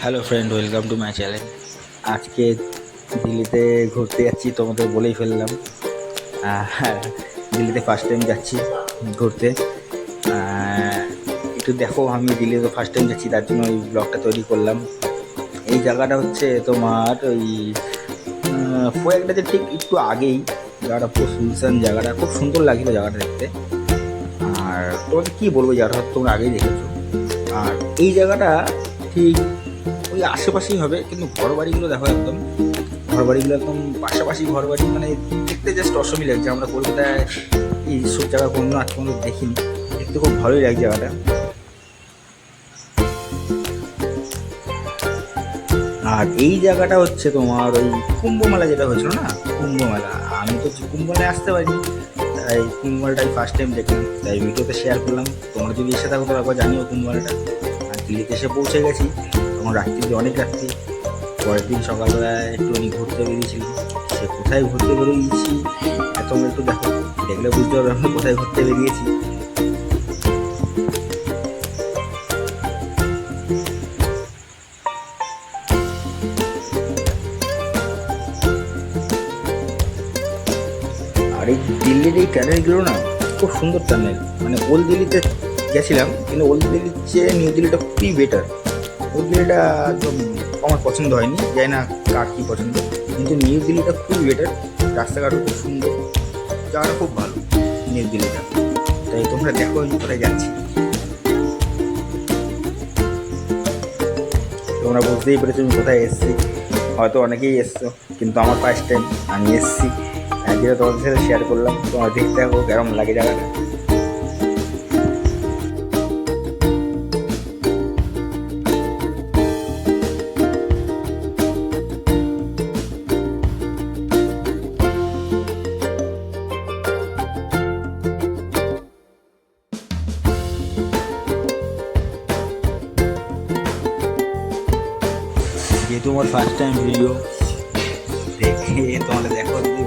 Hello friend, welcome to my channel. আজকে দিল্লিতে ঘুরতে যাচ্ছি, তোমাদের বলেই ফেললাম। আর দিল্লিতে ফার্স্ট টাইম যাচ্ছি ঘুরতে। আহ, একটু দেখো, আমি দিল্লিতে ফার্স্ট টাইম যাচ্ছি, তার জন্য এই ব্লগটা তৈরি করলাম। এই জায়গাটা হচ্ছে তোমার ওই প্রয়াগরাজের ঠিক একটু আগেই। জায়গাটা পুরো সুনসান, জায়গাটা খুব সুন্দর লাগছিল জায়গাটা দেখতে। আর তোমাকে কী বলবো, জায়গাটা তোমরা আগেই দেখেছো। আর এই জায়গাটা ঠিক ওই আশেপাশেই হবে, কিন্তু ঘর বাড়িগুলো দেখো, একদম ঘর বাড়িগুলো একদম পাশাপাশি ঘর বাড়ি, মানে দেখতে জাস্ট অসমই লাগছে। আমরা কলকাতায় এইসব জায়গা কোনো আজ পর্যন্ত দেখিনি, দেখতে খুব ভালোই লাগছে জায়গাটা। আর এই জায়গাটা হচ্ছে তোমার ওই কুম্ভ মেলা যেটা হয়েছিল না, কুম্ভ মেলা। আমি তো কুম্ভ মেলায় আসতে পারিনি, তাই কুম্ভ মেলাটাই ফার্স্ট টাইম দেখলাম, তাই ভিডিওতে শেয়ার করলাম। তোমরা যদি এসে থাকো তো একবার জানিও কুম্ভ মেলাটা। আর দিল্লিতে এসে পৌঁছে গেছি, তখন রাত্রি, অনেক রাত্রি। পরের দিন সকালবেলায় একটুখানি ঘুরতে বেরিয়েছিলাম। সে কোথায় ঘুরতে বেরিয়েছি তোমরা একটু দেখো, দেখলে বুঝতে পারবে আমরা কোথায় ঘুরতে বেরিয়েছি। আর এই দিল্লির এই টানেলগুলো না খুব সুন্দর টানেল। মানে ওল্ড দিল্লিতে গেছিলাম, কিন্তু ওল্ড দিল্লির চেয়ে নিউ দিল্লিটা খুবই বেটার। ওল্ড দিল্লিটা একদম আমার পছন্দ হয়নি, জানি না কার কী পছন্দ, কিন্তু নিউ দিল্লিটা খুবই বেটার। রাস্তাঘাটও খুব সুন্দর, জায়গাটা খুব ভালো নিউ দিল্লিটা। তাই তোমরা দেখো আমি কোথায় যাচ্ছি। তোমরা বুঝতেই পেরেছো আমি কোথায় এসেছি। হয়তো অনেকেই এসছো, কিন্তু আমার ফার্স্ট টাইম আমি এসেছি, যেটা তোমাদের সাথে শেয়ার করলাম। তোমরা দেখতে থাকো কেমন লাগে জায়গাটা। যেহেতু আমার ফার্স্ট টাইম ভিডিও দেখে তোমাদের দেখো, যদি